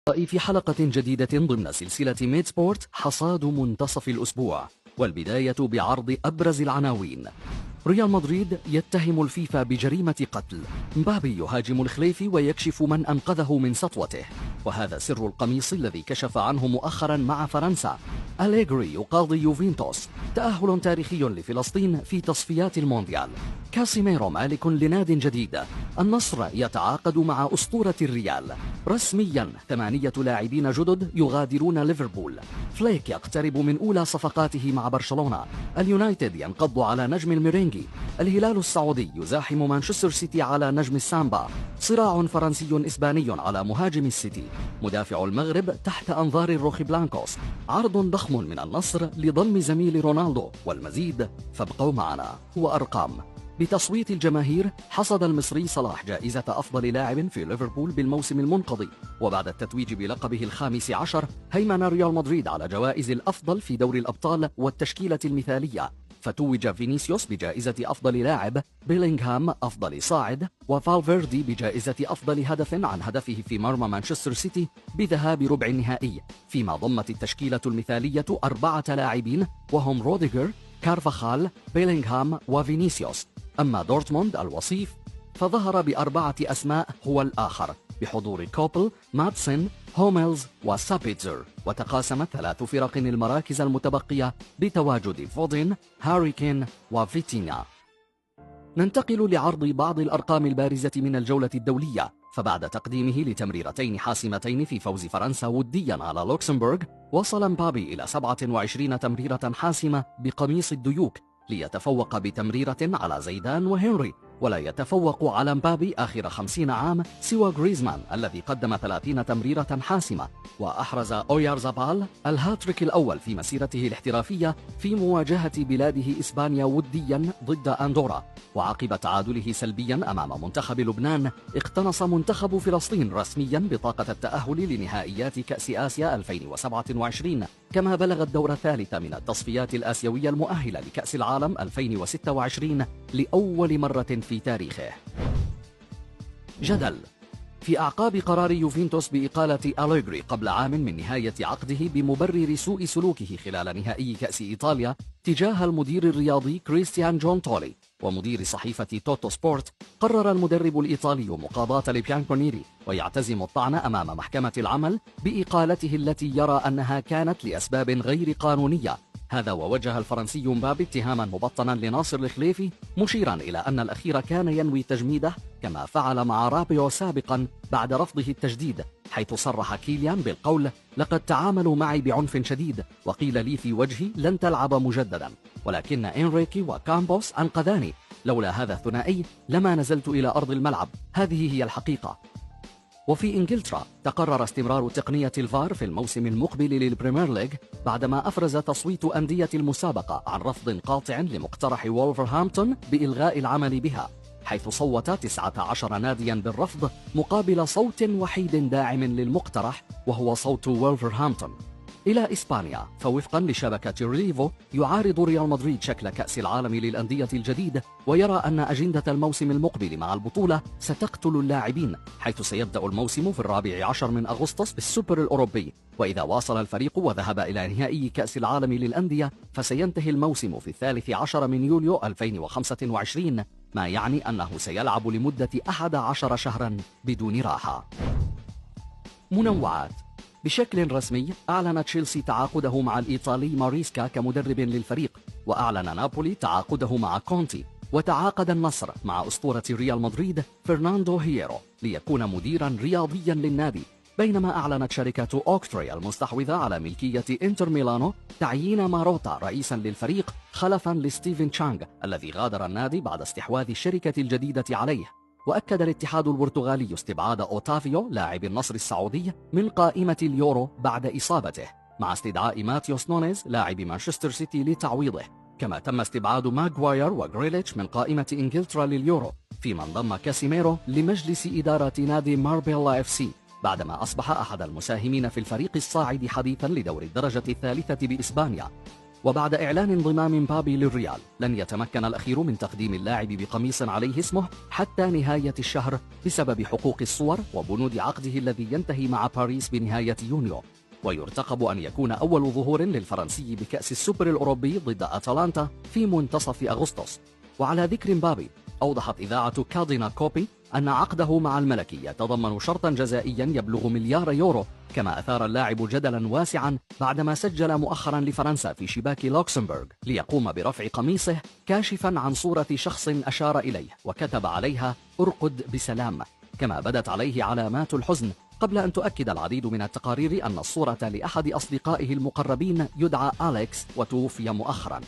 في حلقة جديدة ضمن سلسلة ميد سبورت حصاد منتصف الأسبوع، والبداية بعرض أبرز العناوين. ريال مدريد يتهم الفيفا بجريمة قتل، مبابي يهاجم الخليفي ويكشف من أنقذه من سطوته، وهذا سر القميص الذي كشف عنه مؤخرا مع فرنسا. أليغري يقاضي يوفنتوس، تأهل تاريخي لفلسطين في تصفيات المونديال. كاسيميرو مالك لناد جديد. النصر يتعاقد مع أسطورة الريال. رسميا 8 لاعبين جدد يغادرون ليفربول. فليك يقترب من أولى صفقاته مع برشلونة. اليونايتد ينقض على نجم الميرينجي. الهلال السعودي يزاحم مانشستر سيتي على نجم السامبا. صراع فرنسي إسباني على مهاجم السيتي. مدافع المغرب تحت أنظار الروخي بلانكوس. عرض ضخم من النصر لضم زميل رونالدو، والمزيد فابقوا معنا. وأرقام. بتصويت الجماهير حصد المصري صلاح جائزة أفضل لاعب في ليفربول بالموسم المنقضي، وبعد التتويج بلقبه ال15 هيمن ريال مدريد على جوائز الأفضل في دوري الأبطال والتشكيلة المثالية، فتوج فينيسيوس بجائزة أفضل لاعب، بيلينغهام أفضل صاعد، وفالفيردي بجائزة أفضل هدف عن هدفه في مرمى مانشستر سيتي بذهاب ربع النهائي، فيما ضمت التشكيلة المثالية 4 لاعبين وهم روديغر، كارفاخال، بيلينغهام وفينيسيوس. أما دورتموند الوصيف فظهر ب4 أسماء هو الآخر، بحضور كوبل، ماتسن، هوميلز وسابيتزر، وتقاسمت 3 فرق المراكز المتبقية بتواجد فودين، هاري كين وفيتينيا. ننتقل لعرض بعض الأرقام البارزة من الجولة الدولية، فبعد تقديمه لتمريرتين حاسمتين في فوز فرنسا وديا على لوكسمبورغ، وصل مبابي إلى 27 تمريرة حاسمة بقميص الديوك، ليتفوق بتمريرة على زيدان وهنري، ولا يتفوق على مبابي آخر 50 عام سوى غريزمان الذي قدم 30 تمريرة حاسمة. وأحرز أويارزابال الهاتريك الأول في مسيرته الاحترافية في مواجهة بلاده إسبانيا وديا ضد أندورا، وعقب تعادله سلبيا أمام منتخب لبنان اقتنص منتخب فلسطين رسميا بطاقة التأهل لنهائيات كأس آسيا 2027، كما بلغ الدور الثالث من التصفيات الآسيوية المؤهلة لكأس العالم 2026 لأول مرة في تاريخه. جدل. في أعقاب قرار يوفنتوس بإقالة أليغري قبل عام من نهاية عقده بمبرر سوء سلوكه خلال نهائي كأس إيطاليا تجاه المدير الرياضي كريستيان جون تولي ومدير صحيفة توتو سبورت، قرر المدرب الإيطالي مقاضاة لبيانكونيري ويعتزم الطعن أمام محكمة العمل بإقالته التي يرى أنها كانت لأسباب غير قانونية. هذا ووجه الفرنسي مبابي اتهاما مبطنا لناصر الخليفي، مشيرا إلى أن الأخير كان ينوي تجميده كما فعل مع رابيو سابقا بعد رفضه التجديد، حيث صرح كيليان بالقول: لقد تعاملوا معي بعنف شديد وقيل لي في وجهي لن تلعب مجددا، ولكن إنريكي وكامبوس أنقذاني، لولا هذا الثنائي لما نزلت إلى أرض الملعب، هذه هي الحقيقة. وفي إنجلترا تقرر استمرار تقنية الفار في الموسم المقبل للبريمير ليج بعدما أفرز تصويت أندية المسابقة عن رفض قاطع لمقترح وولفرهامبتون بإلغاء العمل بها، حيث صوت 19 ناديا بالرفض مقابل صوت وحيد داعم للمقترح وهو صوت وولفرهامبتون. إلى إسبانيا، فوفقا لشبكة ريليفو يعارض ريال مدريد شكل كأس العالم للأندية الجديد، ويرى أن أجندة الموسم المقبل مع البطولة ستقتل اللاعبين، حيث سيبدأ الموسم في 14 من أغسطس بالسوبر الأوروبي، وإذا واصل الفريق وذهب إلى نهائي كأس العالم للأندية فسينتهي الموسم في 13 من يوليو 2025، ما يعني أنه سيلعب لمدة 11 شهرا بدون راحة. منوعات. بشكل رسمي أعلن تشيلسي تعاقده مع الإيطالي ماريسكا كمدرب للفريق، وأعلن نابولي تعاقده مع كونتي، وتعاقد النصر مع أسطورة ريال مدريد فرناندو هييرو ليكون مديرا رياضيا للنادي، بينما أعلنت شركة أوكتري المستحوذة على ملكية إنتر ميلانو تعيين ماروتا رئيسا للفريق خلفا لستيفن تشانغ الذي غادر النادي بعد استحواذ الشركة الجديدة عليه. وأكد الاتحاد البرتغالي استبعاد أوتافيو لاعب النصر السعودي من قائمة اليورو بعد إصابته، مع استدعاء ماتيوس نونيز لاعب مانشستر سيتي لتعويضه، كما تم استبعاد ماغواير وغريليتش من قائمة إنجلترا لليورو، فيما انضم كاسيميرو لمجلس إدارة نادي ماربيلا اف سي بعدما أصبح أحد المساهمين في الفريق الصاعد حديثا لدور الدرجة الثالثة بإسبانيا. وبعد إعلان انضمام مبابي للريال لن يتمكن الأخير من تقديم اللاعب بقميص عليه اسمه حتى نهاية الشهر بسبب حقوق الصور وبنود عقده الذي ينتهي مع باريس بنهاية يونيو. ويرتقب أن يكون أول ظهور للفرنسي بكأس السوبر الأوروبي ضد أتلانتا في منتصف أغسطس. وعلى ذكر مبابي، أوضحت إذاعة كادينا كوبي أن عقده مع الملكي يتضمن شرطا جزائيا يبلغ مليار يورو، كما أثار اللاعب جدلا واسعا بعدما سجل مؤخرا لفرنسا في شباك لوكسمبورغ ليقوم برفع قميصه كاشفا عن صورة شخص أشار إليه وكتب عليها "ارقد بسلام", كما بدت عليه علامات الحزن، قبل أن تؤكد العديد من التقارير أن الصورة لأحد أصدقائه المقربين يدعى أليكس وتوفي مؤخرا.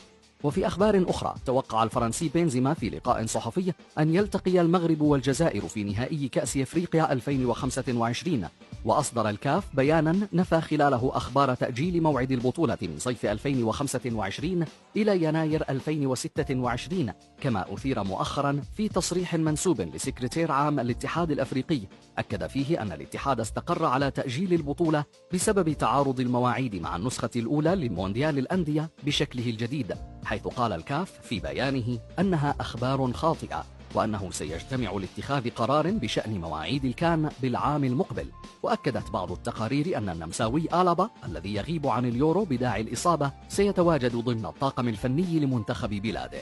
وفي أخبار أخرى، توقع الفرنسي بنزيما في لقاء صحفي أن يلتقي المغرب والجزائر في نهائي كأس إفريقيا 2025، وأصدر الكاف بيانا نفى خلاله أخبار تأجيل موعد البطولة من صيف 2025 إلى يناير 2026، كما أثير مؤخرا في تصريح منسوب لسكرتير عام الاتحاد الأفريقي أكد فيه أن الاتحاد استقر على تأجيل البطولة بسبب تعارض المواعيد مع النسخة الأولى لمونديال الأندية بشكله الجديد، حيث قال الكاف في بيانه أنها أخبار خاطئة، وأنه سيجتمع لاتخاذ قرار بشأن مواعيد الكان بالعام المقبل. وأكدت بعض التقارير أن النمساوي آلابا الذي يغيب عن اليورو بداعي الإصابة سيتواجد ضمن الطاقم الفني لمنتخب بلاده.